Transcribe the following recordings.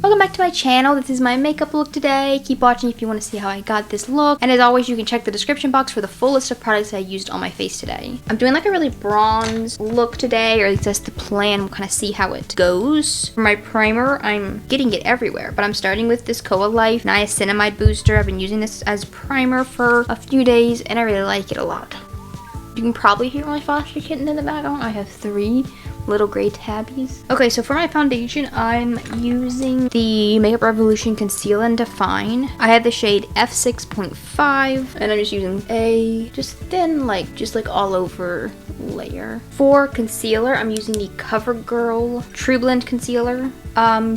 Welcome back to my channel. This is my makeup look today. Keep watching if you want to see how I got this look. And as always, you can check the description box for the full list of products that I used on my face today. I'm doing like a really bronze look today, or at least that's the plan. We'll kind of see how it goes. For my primer, I'm getting it everywhere, but I'm starting with this e.l.f. niacinamide booster. I've been using this as primer for a few days, and I really like it a lot. You can probably hear my foster kitten in the background. I have 3 little gray tabbies. Okay, so for my foundation, I'm using the Makeup Revolution Conceal and Define. I have the shade F6.5, and I'm just using a just thin, just all over layer. For concealer, I'm using the CoverGirl Trublend concealer.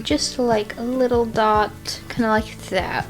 Just like a little dot, kind of like that.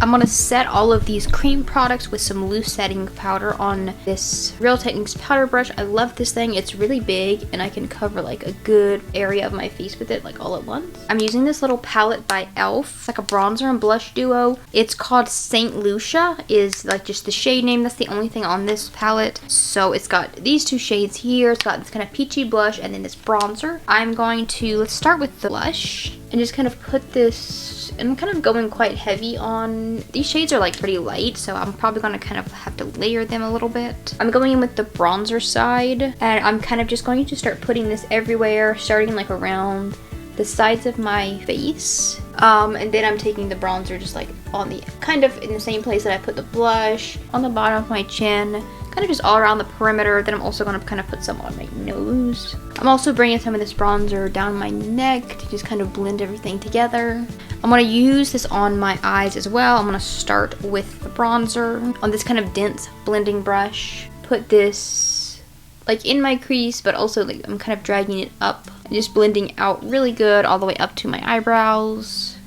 I'm gonna set all of these cream products with some loose setting powder on this Real Techniques powder brush. I love this thing. It's really big and I can cover like a good area of my face with it like all at once. I'm using this little palette by e.l.f. It's like a bronzer and blush duo. It's called Saint Lucia, is like just the shade name. That's the only thing on this palette. So it's got these 2 shades here. It's got this kind of peachy blush and then this bronzer. I'm going to, let's start with the blush and just kind of put this, and I'm kind of going quite heavy on, these shades are like pretty light, so I'm probably going to kind of have to layer them a little bit. I'm going in with the bronzer side, and I'm kind of just going to start putting this everywhere, starting like around the sides of my face. And then I'm taking the bronzer just like on the, kind of in the same place that I put the blush, on the bottom of my chin, kind of just all around the perimeter. Then I'm also going to kind of put some on my nose. I'm also bringing some of this bronzer down my neck to just kind of blend everything together. I'm going to use this on my eyes as well. I'm going to start with the bronzer on this kind of dense blending brush. Put this like in my crease, but also like I'm kind of dragging it up and just blending out really good all the way up to my eyebrows.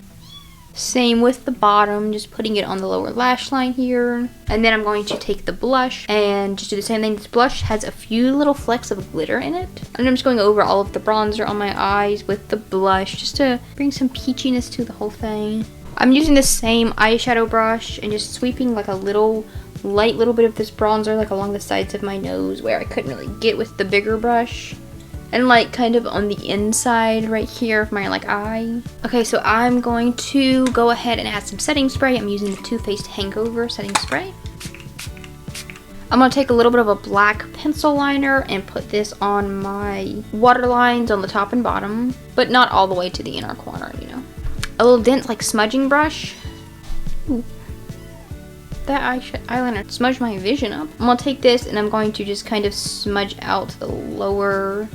Same with the bottom, just putting it on the lower lash line here. And then I'm going to take the blush and just do the same thing. This blush has a few little flecks of glitter in it. And I'm just going over all of the bronzer on my eyes with the blush just to bring some peachiness to the whole thing. I'm using the same eyeshadow brush and just sweeping like a light little bit of this bronzer like along the sides of my nose where I couldn't really get with the bigger brush. And like kind of on the inside right here of my like eye. Okay, so I'm going to go ahead and add some setting spray. I'm using the Too Faced Hangover setting spray. I'm going to take a little bit of a black pencil liner and put this on my waterlines on the top and bottom, but not all the way to the inner corner, you know. A little dense like smudging brush. Ooh. That eyeliner smudged my vision up. I'm going to take this and I'm going to just kind of smudge out the lower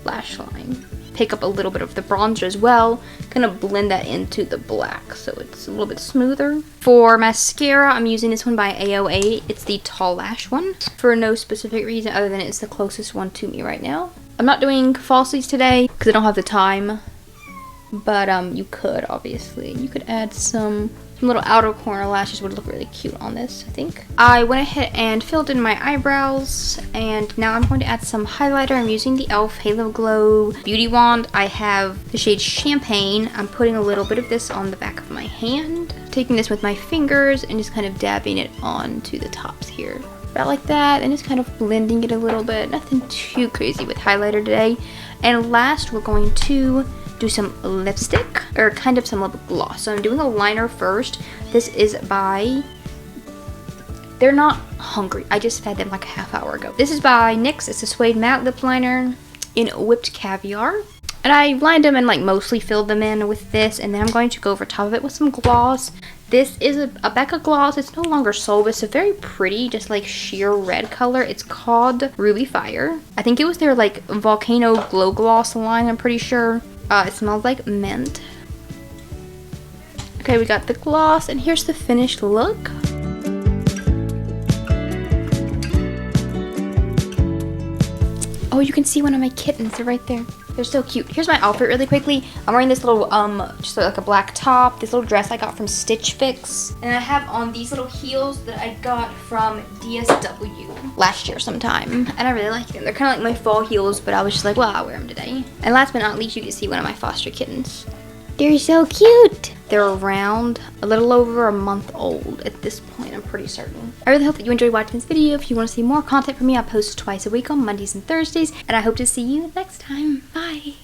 lash line. Pick up a little bit of the bronzer as well, kind of blend that into the black so it's a little bit smoother. For mascara, I'm using this one by AOA. It's the Tallash one for no specific reason other than it's the closest one to me right now. I'm not doing falsies today because I don't have the time, but you could obviously. You could add some little outer corner lashes would look really cute on this, I think. I went ahead and filled in my eyebrows, and now I'm going to add some highlighter. I'm using the e.l.f. Halo Glow Beauty Wand. I have the shade Champagne. I'm putting a little bit of this on the back of my hand, taking this with my fingers and just kind of dabbing it onto the tops here. About like that, and just kind of blending it a little bit. Nothing too crazy with highlighter today. And last, we're going to do some lipstick, or kind of some lip gloss. So I'm doing a liner first. This is by, they're not hungry, I just fed them like a half hour ago. This is by NYX. It's a suede matte lip liner in Whipped Caviar. And I lined them and like mostly filled them in with this, and then I'm going to go over top of it with some gloss. This is a Becca gloss. It's no longer sold, but it's a very pretty, just like sheer red color. It's called Ruby Fire. I think it was their like Volcano Glow Gloss line, I'm pretty sure. It smells like mint. Okay, we got the gloss, and here's the finished look. Oh, you can see one of my kittens. They're right there. They're so cute. Here's my outfit really quickly. I'm wearing this little, just like a black top, this little dress I got from Stitch Fix. And I have on these little heels that I got from DSW last year sometime. And I really like them. They're kind of like my fall heels, but I was just like, well, I'll wear them today. And last but not least, you can see one of my foster kittens. They're so cute. They're around a little over a month old at this point, I'm pretty certain. I really hope that you enjoyed watching this video. If you want to see more content from me, I post twice a week on Mondays and Thursdays. And I hope to see you next time. Bye.